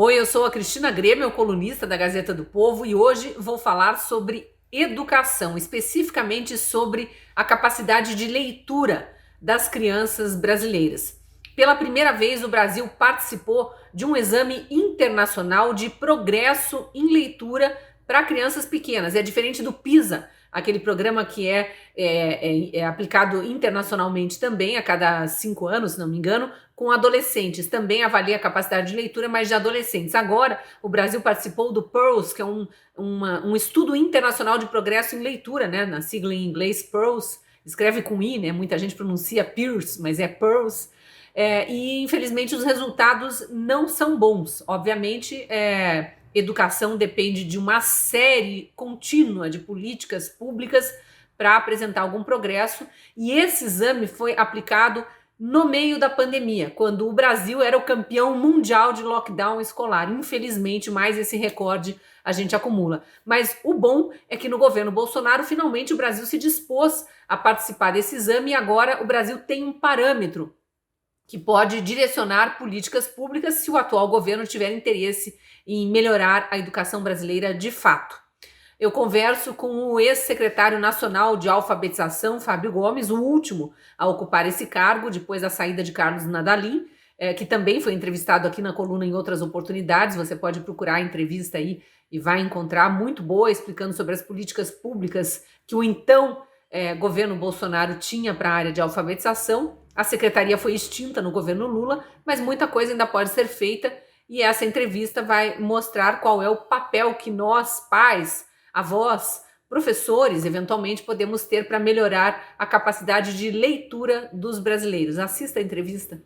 Oi, eu sou a Cristina Grêmio, colunista da Gazeta do Povo, e hoje vou falar sobre educação, especificamente sobre a capacidade de leitura das crianças brasileiras. Pela primeira vez, o Brasil participou de um exame internacional de progresso em leitura para crianças pequenas. É diferente do PISA, aquele programa que é aplicado internacionalmente também a cada 5 anos, se não me engano, com adolescentes. Também avalia a capacidade de leitura, mas de adolescentes. Agora, o Brasil participou do PIRLS, que é um estudo internacional de progresso em leitura, né? Na sigla em inglês, PIRLS. Escreve com I, né? Muita gente pronuncia PIRLS, mas é PIRLS. E, infelizmente, os resultados não são bons. Obviamente, educação depende de uma série contínua de políticas públicas para apresentar algum progresso, e esse exame foi aplicado no meio da pandemia, quando o Brasil era o campeão mundial de lockdown escolar. Infelizmente, mais esse recorde a gente acumula. Mas o bom é que no governo Bolsonaro, finalmente o Brasil se dispôs a participar desse exame, e agora o Brasil tem um parâmetro que pode direcionar políticas públicas se o atual governo tiver interesse em melhorar a educação brasileira de fato. Eu converso com o ex-secretário nacional de alfabetização, Fábio Gomes, o último a ocupar esse cargo depois da saída de Carlos Nadalim, que também foi entrevistado aqui na coluna em outras oportunidades. Você pode procurar a entrevista aí e vai encontrar, muito boa, explicando sobre as políticas públicas que o então governo Bolsonaro tinha para a área de alfabetização. A secretaria foi extinta no governo Lula, mas muita coisa ainda pode ser feita, e essa entrevista vai mostrar qual é o papel que nós, pais, avós, professores, eventualmente, podemos ter para melhorar a capacidade de leitura dos brasileiros. Assista a entrevista.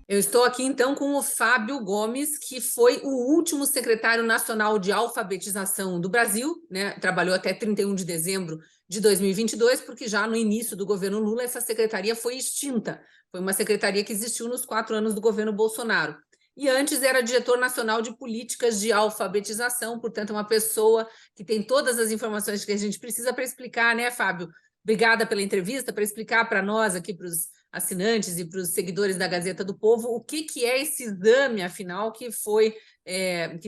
Eu estou aqui então com o Fábio Gomes, que foi o último secretário nacional de alfabetização do Brasil, né? Trabalhou até 31 de dezembro de 2022, porque já no início do governo Lula essa secretaria foi extinta. Foi uma secretaria que existiu nos 4 anos do governo Bolsonaro. E antes era diretor nacional de políticas de alfabetização, portanto, uma pessoa que tem todas as informações que a gente precisa para explicar, né, Fábio? Obrigada pela entrevista, para explicar para nós aqui, para os assinantes e para os seguidores da Gazeta do Povo, o que é esse exame, afinal, que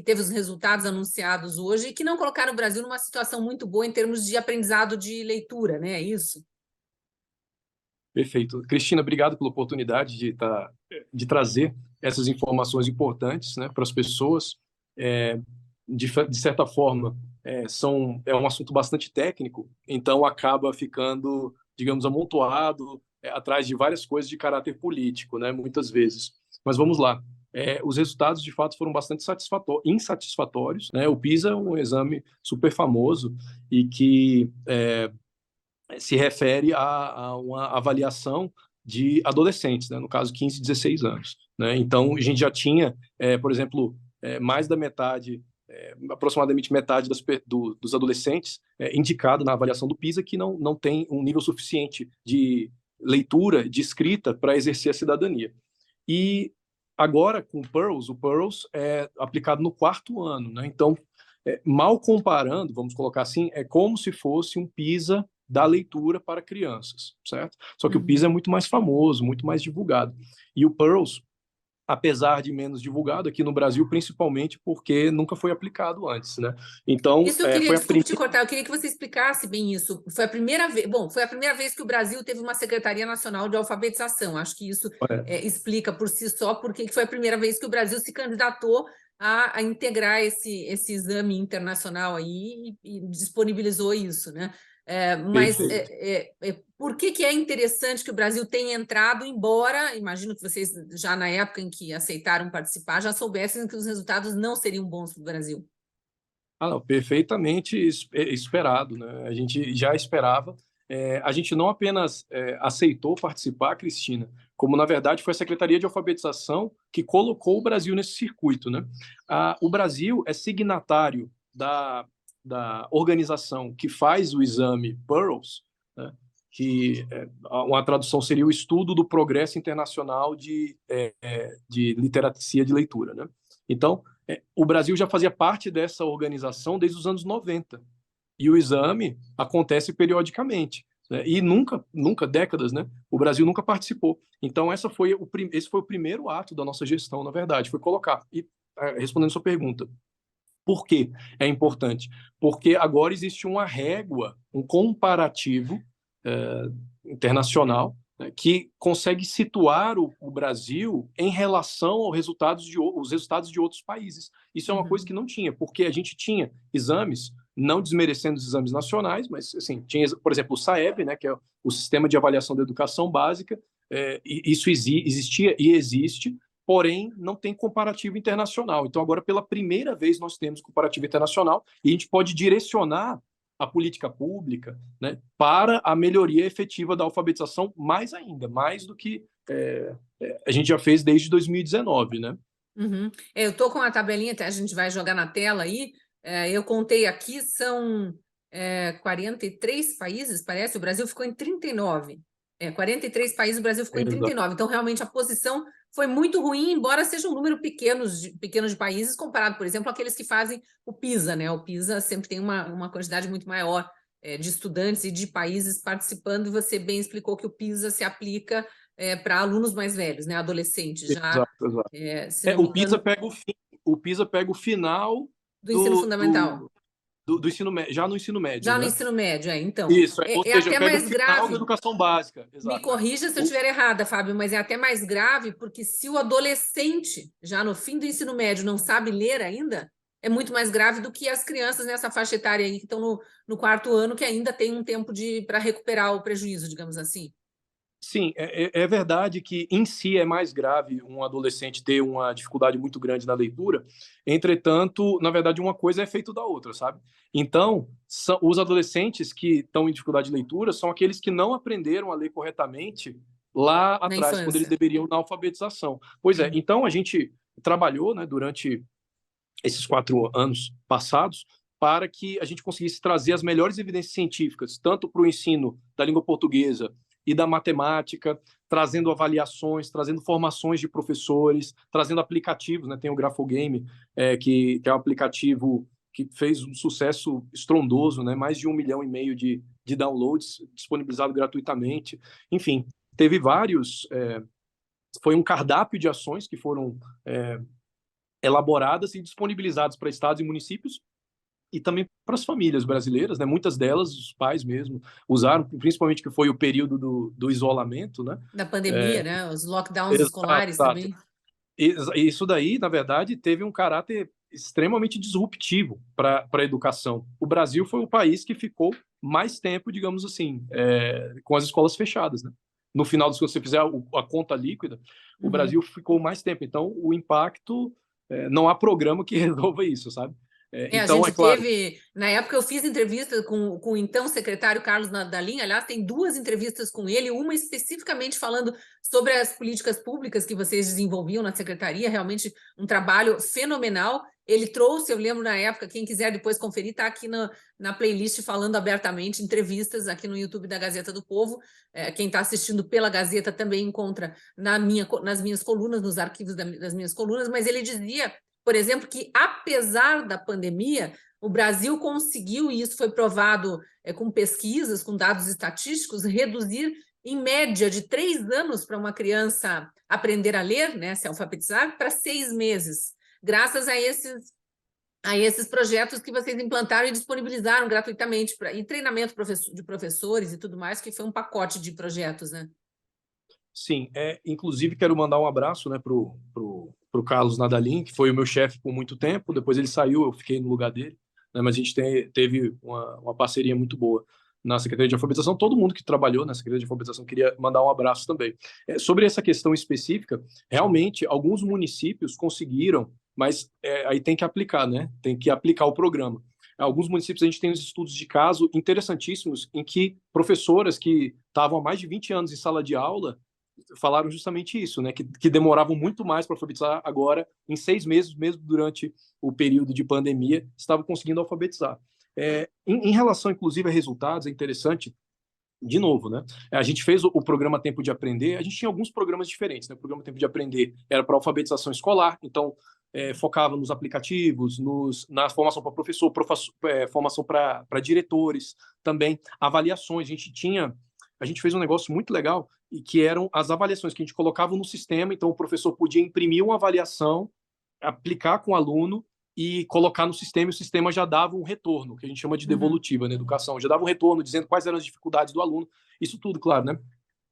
teve os resultados anunciados hoje e que não colocaram o Brasil numa situação muito boa em termos de aprendizado de leitura, né? É isso? Perfeito. Cristina, obrigado pela oportunidade de trazer essas informações importantes, né, para as pessoas. De certa forma, é um assunto bastante técnico, então acaba ficando, digamos, amontoado atrás de várias coisas de caráter político, né, muitas vezes. Mas vamos lá. Os resultados, de fato, foram bastante insatisfatórios, né? O PISA é um exame super famoso e que se refere a uma avaliação de adolescentes, né? No caso, 15, 16 anos. Né? Então, a gente já tinha, por exemplo, mais da metade, aproximadamente metade dos adolescentes indicado na avaliação do PISA que não tem um nível suficiente de leitura, de escrita, para exercer a cidadania. E agora, com o PIRLS é aplicado no 4º ano. Né? Então, mal comparando, vamos colocar assim, é como se fosse um PISA da leitura para crianças, certo? Só que o PISA é muito mais famoso, muito mais divulgado. E o PIRLS, apesar de menos divulgado aqui no Brasil, principalmente porque nunca foi aplicado antes, né? Então, Isso eu queria, foi a desculpe te primeira... cortar, eu queria que você explicasse bem isso. Foi a primeira vez, bom, foi a primeira vez que o Brasil teve uma Secretaria Nacional de Alfabetização. Acho que isso explica por si só porque foi a primeira vez que o Brasil se candidatou a integrar esse exame internacional aí e disponibilizou isso, né? Mas Perfeito. por que é interessante que o Brasil tenha entrado, embora, imagino que vocês, já na época em que aceitaram participar, já soubessem que os resultados não seriam bons para o Brasil? Ah, não, perfeitamente esperado, né? A gente já esperava. A gente não apenas aceitou participar, Cristina, como na verdade foi a Secretaria de Alfabetização que colocou o Brasil nesse circuito, né? O Brasil é signatário da organização que faz o exame PIRLS, né? Que uma tradução seria o Estudo do Progresso Internacional de Literacia de Leitura, né? Então, o Brasil já fazia parte dessa organização desde os anos 90. E o exame acontece periodicamente. né? E nunca, décadas, né? O Brasil nunca participou. Então, esse foi o primeiro ato da nossa gestão, na verdade, foi colocar. E respondendo sua pergunta, por que é importante? Porque agora existe uma régua, um comparativo internacional, né, que consegue situar o Brasil em relação aos resultados de outros países. Isso é uma coisa que não tinha, porque a gente tinha exames, não desmerecendo os exames nacionais, mas assim, tinha, por exemplo, o SAEB, né, que é o Sistema de Avaliação da Educação Básica, isso existia e existe, porém não tem comparativo internacional. Então, agora, pela primeira vez, nós temos comparativo internacional e a gente pode direcionar a política pública, né, para a melhoria efetiva da alfabetização, mais ainda, mais do que a gente já fez desde 2019, né? Uhum. Eu estou com a tabelinha, até a gente vai jogar na tela aí. Eu contei aqui, são 43 países, parece. O Brasil ficou em 39. 43 países, o Brasil ficou em 39. Então, realmente, a posição foi muito ruim, embora seja um número pequeno de países, comparado, por exemplo, àqueles que fazem o PISA, né? O PISA sempre tem uma quantidade muito maior de estudantes e de países participando, e você bem explicou que o PISA se aplica para alunos mais velhos, né? Adolescentes, já. Exato. Se não me engano, O PISA pega o final do ensino fundamental. do ensino médio, já no ensino médio, Já no né? ensino médio, então. Isso, ou É seja, até pega o mais final da grave. educação básica. Me Exato. corrija se eu estiver errada, Fábio, mas é até mais grave, porque se o adolescente, já no fim do ensino médio, não sabe ler ainda, é muito mais grave do que as crianças nessa faixa etária aí que estão no quarto ano, que ainda tem um tempo para recuperar o prejuízo, digamos assim. Sim, é verdade que em si é mais grave um adolescente ter uma dificuldade muito grande na leitura. Entretanto, na verdade, uma coisa é efeito da outra, sabe? Então, os adolescentes que estão em dificuldade de leitura são aqueles que não aprenderam a ler corretamente lá Na atrás, quando eles infância. deveriam na alfabetização. Pois é, então a gente trabalhou, né, durante esses 4 anos passados para que a gente conseguisse trazer as melhores evidências científicas, tanto para o ensino da língua portuguesa e da matemática, trazendo avaliações, trazendo formações de professores, trazendo aplicativos, né? Tem o Grafogame, que é um aplicativo que fez um sucesso estrondoso, né? Mais de 1,5 milhão de downloads, disponibilizado gratuitamente. Enfim, teve vários... foi um cardápio de ações que foram elaboradas e disponibilizadas para estados e municípios e também para as famílias brasileiras, né? Muitas delas, os pais mesmo, usaram, principalmente que foi o período do isolamento, né? Da pandemia, né? Os lockdowns Exato, escolares exato. também. Isso daí, na verdade, teve um caráter extremamente disruptivo para a educação. O Brasil foi o país que ficou mais tempo, digamos assim, com as escolas fechadas, né? No final, se você fizer a conta líquida, o Brasil ficou mais tempo. Então, o impacto, não há programa que resolva isso, sabe? A Então, gente é claro. teve, na época eu fiz entrevista com o então secretário Carlos Nadalim, aliás, tem 2 entrevistas com ele, uma especificamente falando sobre as políticas públicas que vocês desenvolviam na secretaria, realmente um trabalho fenomenal. Ele trouxe, eu lembro na época, quem quiser depois conferir, está aqui na playlist falando abertamente, entrevistas aqui no YouTube da Gazeta do Povo. Quem está assistindo pela Gazeta também encontra nas minhas colunas, nos arquivos das minhas colunas, mas ele dizia, por exemplo, que apesar da pandemia, o Brasil conseguiu, e isso foi provado com pesquisas, com dados estatísticos, reduzir em média de 3 anos para uma criança aprender a ler, né, se alfabetizar, para 6 meses, graças a esses projetos que vocês implantaram e disponibilizaram gratuitamente, e treinamento de professores e tudo mais, que foi um pacote de projetos, né? Sim, inclusive quero mandar um abraço, né, pro Carlos Nadalim, que foi o meu chefe por muito tempo, depois ele saiu, eu fiquei no lugar dele, né, mas a gente teve uma parceria muito boa na Secretaria de Alfabetização, todo mundo que trabalhou na Secretaria de Alfabetização queria mandar um abraço também. Sobre essa questão específica, realmente, alguns municípios conseguiram, mas aí tem que aplicar, né, tem que aplicar o programa. Alguns municípios a gente tem uns estudos de caso interessantíssimos em que professoras que estavam há mais de 20 anos em sala de aula falaram justamente isso, né? Que demoravam muito mais para alfabetizar, agora, em 6 meses, mesmo durante o período de pandemia, estavam conseguindo alfabetizar. Em relação, inclusive, a resultados, é interessante, de novo, né? A gente fez o programa Tempo de Aprender, a gente tinha alguns programas diferentes, né? O programa Tempo de Aprender era para alfabetização escolar, então focava nos aplicativos, na formação para professor, formação para diretores, também avaliações. A gente fez um negócio muito legal, e que eram as avaliações que a gente colocava no sistema. Então o professor podia imprimir uma avaliação, aplicar com o aluno e colocar no sistema, e o sistema já dava um retorno, que a gente chama de devolutiva na educação, já dava um retorno dizendo quais eram as dificuldades do aluno. Isso tudo, claro, né,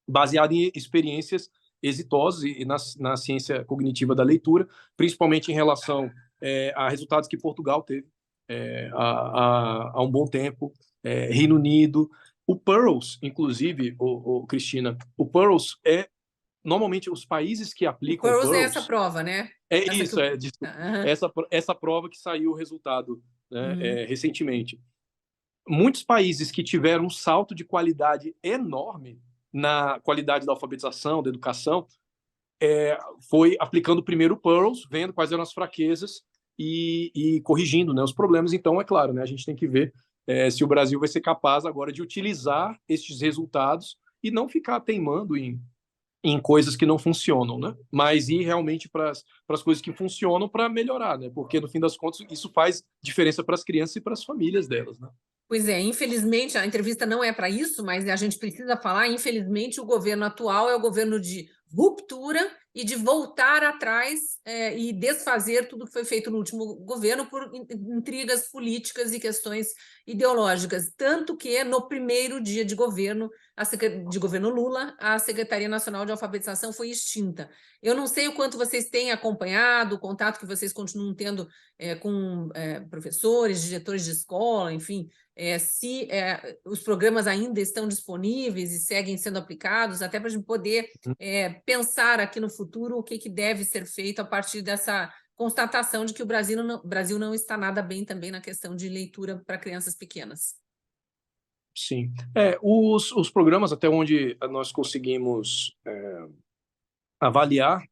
baseado em experiências exitosas e na ciência cognitiva da leitura, principalmente em relação a resultados que Portugal teve há um bom tempo, Reino Unido. O PEARLS, inclusive, Cristina, o PEARLS normalmente os países que aplicam o o PEARLS é PEARLS, essa prova, né? essa prova que saiu o resultado, né, recentemente. Muitos países que tiveram um salto de qualidade enorme na qualidade da alfabetização, da educação, foi aplicando primeiro o PEARLS, vendo quais eram as fraquezas e corrigindo, né, os problemas. Então, é claro, né, a gente tem que ver se o Brasil vai ser capaz agora de utilizar estes resultados e não ficar teimando em coisas que não funcionam, né? Mas ir realmente para as coisas que funcionam para melhorar, né? Porque, no fim das contas, isso faz diferença para as crianças e para as famílias delas, né? Pois é, infelizmente, a entrevista não é para isso, mas a gente precisa falar, infelizmente, o governo atual é o governo de ruptura e de voltar atrás e desfazer tudo que foi feito no último governo por intrigas políticas e questões ideológicas. Tanto que, no primeiro dia de governo Lula, a Secretaria Nacional de Alfabetização foi extinta. Eu não sei o quanto vocês têm acompanhado, o contato que vocês continuam tendo com professores, diretores de escola, enfim, se os programas ainda estão disponíveis e seguem sendo aplicados, até para a gente poder pensar aqui no futuro o que deve ser feito a partir dessa constatação de que o Brasil não está nada bem também na questão de leitura para crianças pequenas. Sim. Os programas, até onde nós conseguimos avaliar,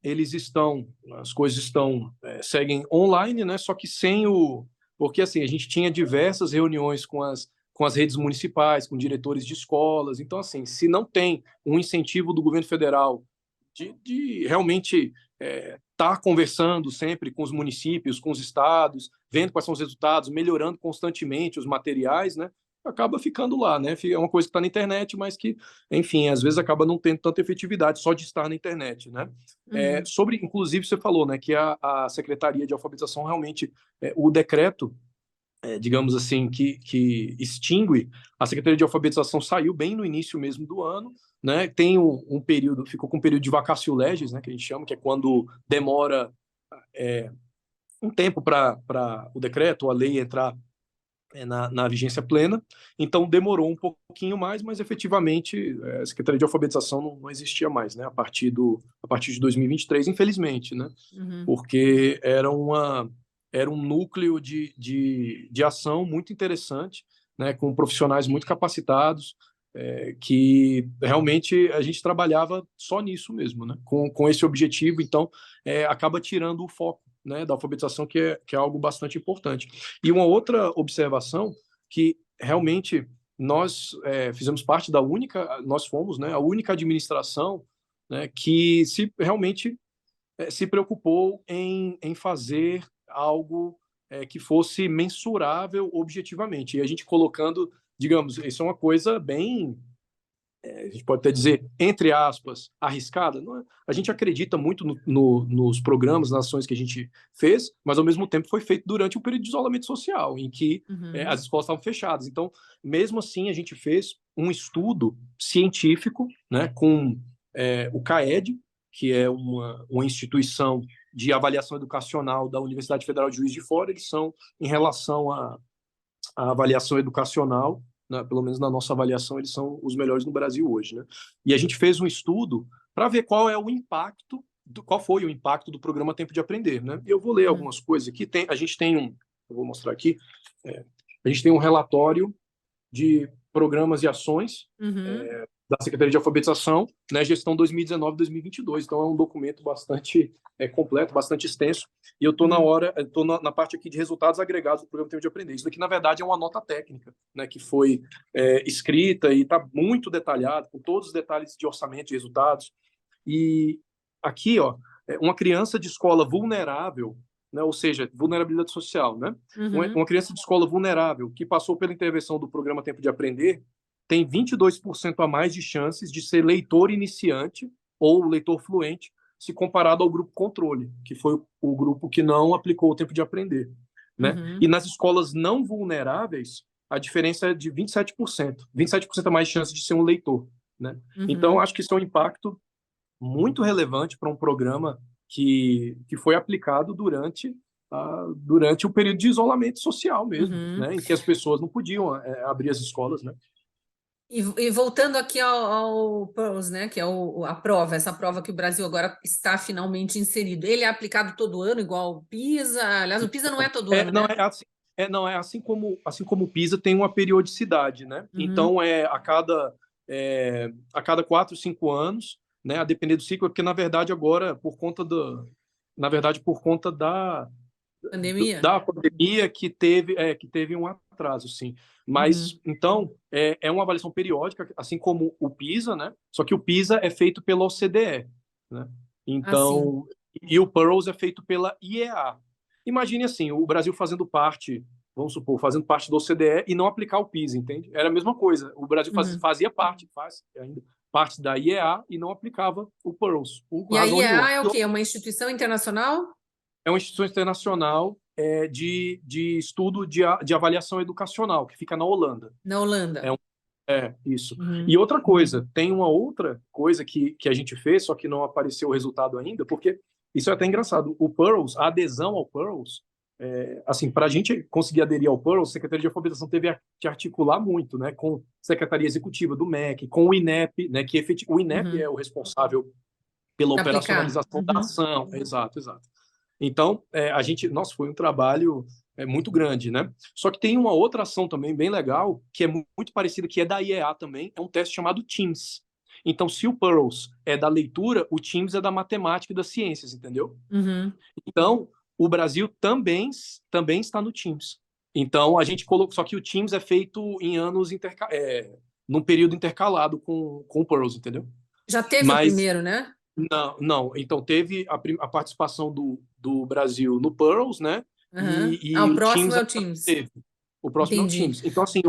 as coisas seguem online, né? Só que sem porque assim, a gente tinha diversas reuniões com as redes municipais, com diretores de escolas. Então, assim, se não tem um incentivo do governo federal de realmente estar conversando sempre com os municípios, com os estados, vendo quais são os resultados, melhorando constantemente os materiais, né? Acaba ficando lá, né? É uma coisa que está na internet, mas que, enfim, às vezes acaba não tendo tanta efetividade só de estar na internet, né? Inclusive, você falou, né, que a Secretaria de Alfabetização realmente, o decreto, digamos assim, que extingue a Secretaria de Alfabetização saiu bem no início mesmo do ano, né? Tem um período, ficou com um período de vacatio legis, né, que a gente chama, que é quando demora um tempo para o decreto ou a lei entrar na vigência plena. Então demorou um pouquinho mais, mas efetivamente a Secretaria de Alfabetização não existia mais, né? A partir de 2023, infelizmente, né? Porque era um núcleo de ação muito interessante, né? Com profissionais muito capacitados, que realmente a gente trabalhava só nisso mesmo, né? Com esse objetivo. Então acaba tirando o foco, né, da alfabetização, que é algo bastante importante. E uma outra observação, que realmente nós fizemos parte nós fomos, né, a única administração, né, que realmente se preocupou em fazer algo que fosse mensurável objetivamente. E a gente colocando, digamos, isso é uma coisa bem, a gente pode até dizer, entre aspas, arriscada. Não é? A gente acredita muito nos programas, nas ações que a gente fez, mas ao mesmo tempo foi feito durante um período de isolamento social, em que as escolas estavam fechadas. Então, mesmo assim, a gente fez um estudo científico, né, com o CAED, que é uma instituição de avaliação educacional da Universidade Federal de Juiz de Fora. Eles são, em relação à avaliação educacional, pelo menos na nossa avaliação, eles são os melhores no Brasil hoje, né? E a gente fez um estudo para ver qual foi o impacto do programa Tempo de Aprender, né? E eu vou ler algumas coisas aqui. A gente tem eu vou mostrar aqui, a gente tem um relatório de programas e ações da Secretaria de Alfabetização, né, gestão 2019-2022. Então é um documento bastante completo, bastante extenso. E eu estou na parte aqui de resultados agregados do programa Tempo de Aprender. Isso daqui, na verdade, é uma nota técnica, né, que foi escrita e está muito detalhado, com todos os detalhes de orçamento, de resultados. E aqui, uma criança de escola vulnerável né? Ou seja, vulnerabilidade social, né? Uhum. Uma criança de escola vulnerável que passou pela intervenção do programa Tempo de Aprender tem 22% a mais de chances de ser leitor iniciante ou leitor fluente, se comparado ao grupo controle, que foi o grupo que não aplicou o Tempo de Aprender, né? E Uhum. nas escolas não vulneráveis, a diferença é de 27%. 27% a mais de chance de ser um leitor, né? Então, Uhum. acho que isso é um impacto muito relevante para um programa que foi aplicado durante o período de isolamento social mesmo, Uhum. né? Em que as pessoas não podiam abrir as escolas, né? E voltando aqui ao PIRLS, né, que é a prova, essa prova que o Brasil agora está finalmente inserido. Ele é aplicado todo ano, igual o PISA? Aliás, o PISA não é todo ano, Não né? é assim, não é assim como o PISA tem uma periodicidade, né? Uhum. Então a cada 4, 5 anos, né? A depender do ciclo, porque na verdade agora por conta Pandemia? da pandemia que teve um atraso, sim. Uhum. Mas então é uma avaliação periódica, assim como o PISA, né? Só que o PISA é feito pela OCDE, né? Assim. Então e o PEARLS é feito pela IEA. Imagine assim, o Brasil fazendo parte, vamos supor, fazendo parte da OCDE e não aplicar o PISA, entende? Era a mesma coisa. O Brasil Uhum. fazia parte, faz ainda parte da IEA e não aplicava o PEARLS, por E a razão IEA nenhuma. é o quê? É uma instituição internacional? É uma instituição internacional de estudo de avaliação educacional, que fica na Holanda. Na Holanda. É, isso. E Uhum. outra coisa, tem uma outra coisa que a gente fez, só que não apareceu o resultado ainda, porque isso é até engraçado. O Pearls, a adesão ao Pearls, assim, para a gente conseguir aderir ao Pearls, a Secretaria de Alfabetização teve que articular muito, né, com a Secretaria Executiva do MEC, com o INEP, né, o INEP é Uhum. o responsável pela Para aplicar. operacionalização da Uhum. ação. Exato, exato. Então, nossa, foi um trabalho muito grande, né? Só que tem uma outra ação também bem legal, que é muito parecida, que é da IEA também, é um teste chamado TEAMS. Então, se o Pearls é da leitura, o TEAMS é da matemática e das ciências, entendeu? Uhum. Então, o Brasil também está no TEAMS. Então, a gente colocou, só que o TEAMS é feito em num período intercalado com o Pearls, entendeu? Já teve o Mas primeiro, né? não, não. Então teve a participação do Brasil no Pearls, né? Uhum. Ah, E o o próximo Teams é o ainda não Teams. teve. O próximo é o Entendi. Teams. Então, assim,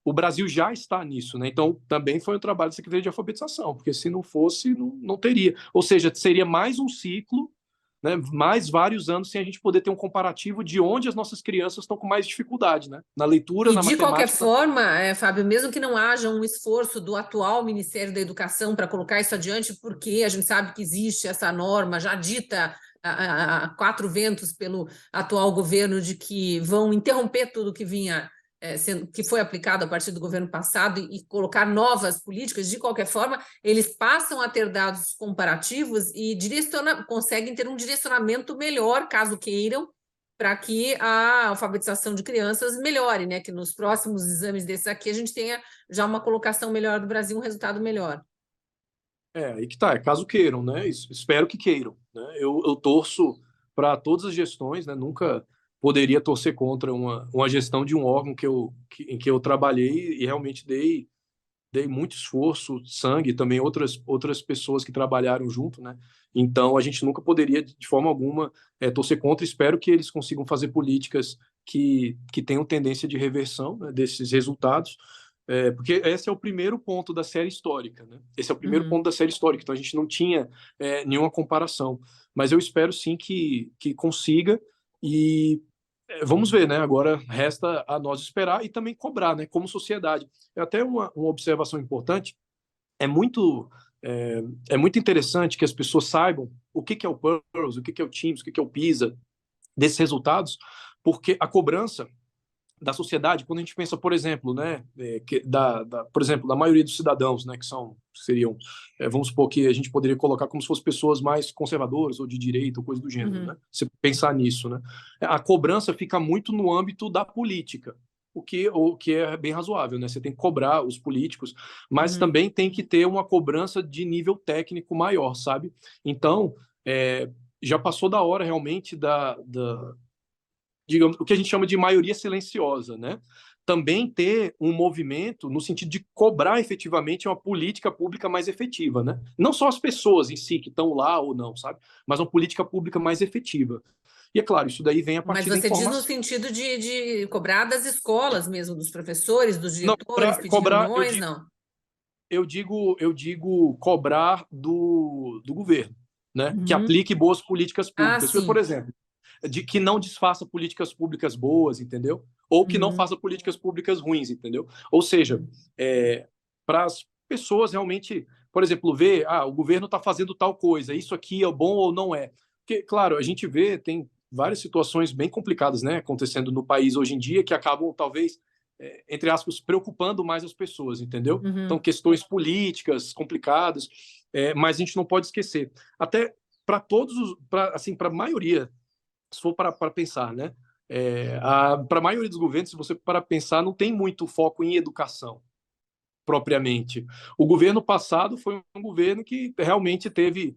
o Brasil já está nisso, né? Então, também foi um trabalho da Secretaria de Alfabetização, porque se não fosse, não teria. Ou seja, seria mais um ciclo, né? Mais vários anos sem a gente poder ter um comparativo de onde as nossas crianças estão com mais dificuldade, né? Na leitura, E na de qualquer matemática. forma, Fábio, mesmo que não haja um esforço do atual Ministério da Educação para colocar isso adiante, porque a gente sabe que existe essa norma já dita a quatro ventos pelo atual governo de que vão interromper tudo que vinha que foi aplicado a partir do governo passado e colocar novas políticas, de qualquer forma, eles passam a ter dados comparativos e conseguem ter um direcionamento melhor, caso queiram, para que a alfabetização de crianças melhore, né? Que nos próximos exames desses aqui a gente tenha já uma colocação melhor do Brasil, um resultado melhor. Aí que tá, caso queiram, né? Espero que queiram, né? Eu torço para todas as gestões, né? Nunca poderia torcer contra uma gestão de um órgão em que eu trabalhei e realmente dei muito esforço, sangue, também outras pessoas que trabalharam junto, né? Então a gente nunca poderia, de forma alguma, torcer contra. Espero que eles consigam fazer políticas que tenham tendência de reversão, né, desses resultados. Porque esse é o primeiro ponto da série histórica, né? Esse é o primeiro Uhum. ponto da série histórica, então a gente não tinha nenhuma comparação. Mas eu espero sim que consiga e vamos ver, né? Agora resta a nós esperar e também cobrar, né? Como sociedade. É até uma observação importante. É muito é muito interessante que as pessoas saibam o que é o Pearls, o que é o Teams, o que é o PISA, desses resultados, porque a cobrança da sociedade, quando a gente pensa, por exemplo, né, por exemplo, da maioria dos cidadãos, né, seriam, vamos supor que a gente poderia colocar como se fossem pessoas mais conservadoras ou de direita ou coisa do gênero, Uhum. né? Você pensar nisso, né? A cobrança fica muito no âmbito da política, o que é bem razoável, né? Você tem que cobrar os políticos, mas Uhum. também tem que ter uma cobrança de nível técnico maior, sabe? Então, já passou da hora realmente digamos, o que a gente chama de maioria silenciosa, né? Também ter um movimento no sentido de cobrar efetivamente uma política pública mais efetiva, né? Não só as pessoas em si que estão lá ou não, sabe? Mas uma política pública mais efetiva. E é claro, isso daí vem a Mas partir da você diz no informação. sentido de cobrar das escolas mesmo, dos professores, dos Não, diretores, pedir cobrar, reuniões, não. eu digo cobrar do governo, né? Que Uhum. aplique boas políticas Ah, públicas. Por sim. exemplo, de que não desfaça políticas públicas boas, entendeu? Ou que não Uhum. faça políticas públicas ruins, entendeu? Ou seja, Uhum. para as pessoas realmente, por exemplo, ver, o governo está fazendo tal coisa, isso aqui é bom ou não é? Porque, claro, a gente vê, tem várias situações bem complicadas, né, acontecendo no país hoje em dia, que acabam, talvez, entre aspas, preocupando mais as pessoas, entendeu? Então, Uhum. questões políticas complicadas, mas a gente não pode esquecer. Até para todos, assim, para a maioria, se for para pensar, né? Para a maioria dos governos, se você para pensar, não tem muito foco em educação propriamente. O governo passado foi um governo que realmente teve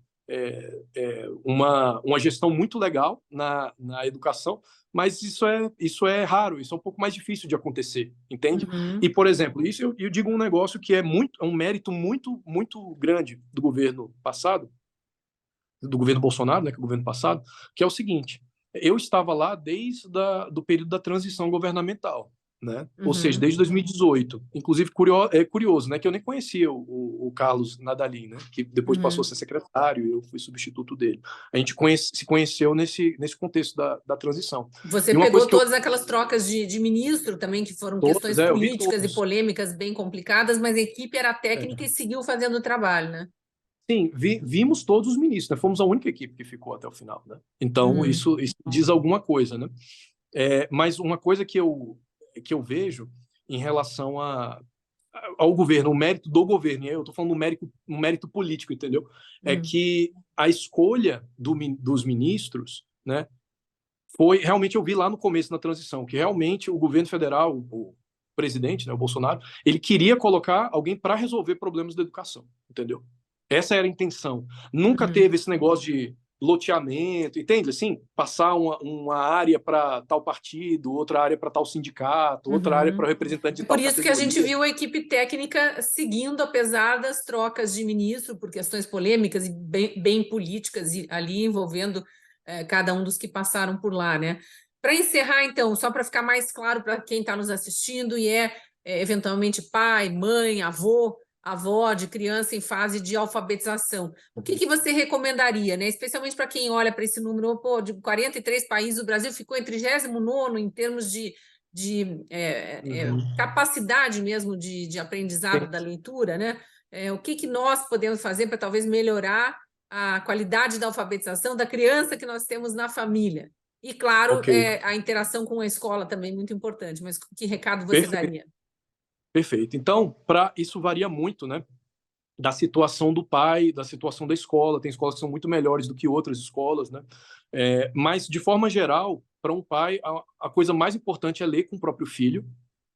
uma gestão muito legal na educação, mas isso é raro, isso é um pouco mais difícil de acontecer, entende? E, Uhum. por exemplo, isso eu digo um negócio que é um mérito muito, muito grande do governo passado, do governo Bolsonaro, né, que é o governo passado, que é o seguinte: eu estava lá desde do período da transição governamental, né? Ou seja, Uhum. desde 2018. Inclusive, é curioso, né, que eu nem conhecia o Carlos Nadalim, né, que depois passou a Uhum. ser secretário e eu fui substituto dele. A gente se conheceu nesse contexto da transição. Você E uma coisa pegou que eu todas aquelas trocas de ministro também, que foram todos, questões eu vi políticas e todos. polêmicas bem complicadas, mas a equipe era técnica e seguiu fazendo o trabalho, né? Sim, vimos todos os ministros, né? Fomos a única equipe que ficou até o final, né? Então, Uhum. isso diz alguma coisa, né? Mas uma coisa que eu vejo em relação ao governo, o mérito do governo, e aí eu estou falando um mérito político, entendeu? É Uhum. que a escolha dos ministros, né, foi realmente, eu vi lá no começo, na transição, que realmente o governo federal, o presidente, né, o Bolsonaro, ele queria colocar alguém para resolver problemas da educação, entendeu? Essa era a intenção. Nunca Uhum. teve esse negócio de loteamento, entende? Assim, passar uma área para tal partido, outra área para tal sindicato, outra área para Uhum. representante de É por tal isso que a gente categoria. viu a equipe técnica seguindo, apesar das trocas de ministro, por questões polêmicas e bem políticas ali envolvendo cada um dos que passaram por lá, né? Para encerrar, então, só para ficar mais claro para quem está nos assistindo e eventualmente pai, mãe, avó de criança em fase de alfabetização, o que que você recomendaria, né? Especialmente para quem olha para esse número, pô, de 43 países, o Brasil ficou em 39º em termos de Uhum. capacidade mesmo de aprendizado da leitura, né? O que que nós podemos fazer para talvez melhorar a qualidade da alfabetização da criança que nós temos na família? E, claro, Ok, a interação com a escola também muito importante, mas que recado você perfeito, daria? perfeito. Então, isso varia muito, né? Da situação do pai, da situação da escola. Tem escolas que são muito melhores do que outras escolas, né? Mas, de forma geral, para um pai, a coisa mais importante é ler com o próprio filho,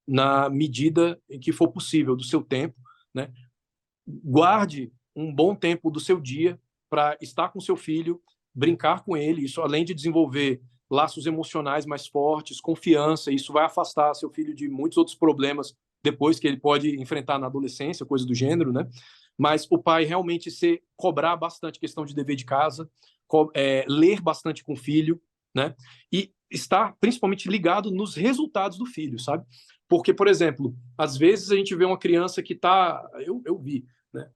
na medida em que for possível, do seu tempo, né? Guarde um bom tempo do seu dia para estar com seu filho, brincar com ele. Isso, além de desenvolver laços emocionais mais fortes, confiança, isso vai afastar seu filho de muitos outros problemas depois que ele pode enfrentar na adolescência, coisa do gênero, né? Mas o pai realmente cobrar bastante questão de dever de casa, ler bastante com o filho, né? E estar principalmente ligado nos resultados do filho, sabe? Porque, por exemplo, às vezes a gente vê uma criança que está, eu vi, né?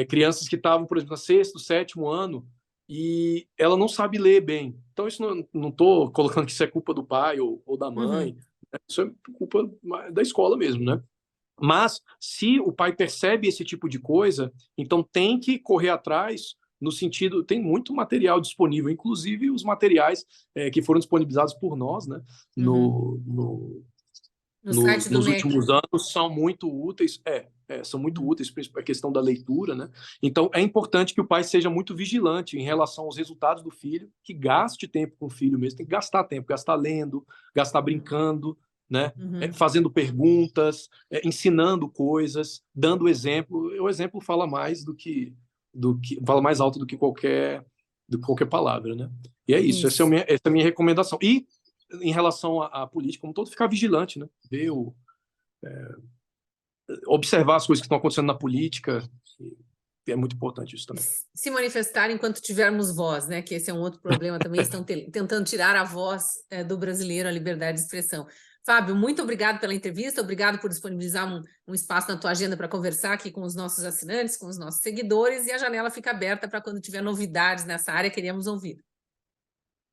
Crianças que estavam, por exemplo, no sexto, sétimo ano e ela não sabe ler bem. Então, isso não estou colocando que isso é culpa do pai ou da mãe, Uhum. né? Isso é culpa da escola mesmo, né? Mas se o pai percebe esse tipo de coisa, então tem que correr atrás no sentido, tem muito material disponível, inclusive os materiais que foram disponibilizados por nós, né, Uhum. No site do nos MEC. últimos anos são muito úteis, são muito Uhum. úteis para a questão da leitura, né? Então é importante que o pai seja muito vigilante em relação aos resultados do filho, que gaste tempo com o filho mesmo, tem que gastar tempo, gastar lendo, gastar brincando, né? Uhum. Fazendo perguntas, ensinando coisas, dando exemplo. O exemplo fala mais do que fala mais alto do que qualquer palavra, né? E é isso. Isso. Essa é a minha recomendação. E em relação à política como todo, ficar vigilante, né? Ver observar as coisas que estão acontecendo na política. É muito importante isso também. Se manifestar enquanto tivermos voz, né? Que esse é um outro problema também, estão tentando tirar a voz do brasileiro, a liberdade de expressão. Fábio, muito obrigado pela entrevista, obrigado por disponibilizar um espaço na tua agenda para conversar aqui com os nossos assinantes, com os nossos seguidores, e a janela fica aberta para quando tiver novidades nessa área, queremos ouvir.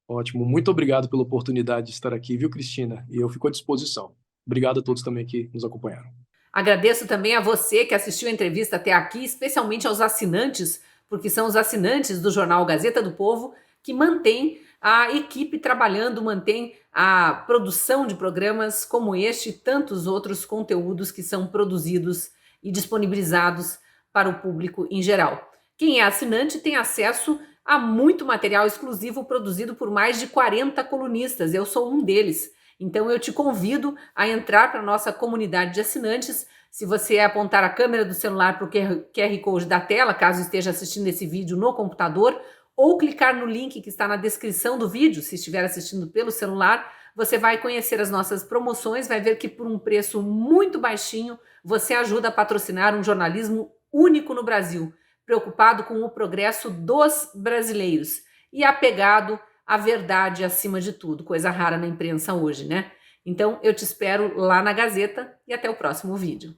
Ótimo, muito obrigado pela oportunidade de estar aqui, viu, Cristina? E eu fico à disposição. Obrigado a todos também que nos acompanharam. Agradeço também a você que assistiu a entrevista até aqui, especialmente aos assinantes, porque são os assinantes do jornal Gazeta do Povo que mantêm a equipe trabalhando, mantém a produção de programas como este e tantos outros conteúdos que são produzidos e disponibilizados para o público em geral. Quem é assinante tem acesso a muito material exclusivo produzido por mais de 40 colunistas. Eu sou um deles. Então eu te convido a entrar para a nossa comunidade de assinantes. Se você apontar a câmera do celular para o QR Code da tela, caso esteja assistindo esse vídeo no computador, ou clicar no link que está na descrição do vídeo, se estiver assistindo pelo celular, você vai conhecer as nossas promoções, vai ver que por um preço muito baixinho, você ajuda a patrocinar um jornalismo único no Brasil, preocupado com o progresso dos brasileiros e apegado à verdade acima de tudo, coisa rara na imprensa hoje, né? Então eu te espero lá na Gazeta e até o próximo vídeo.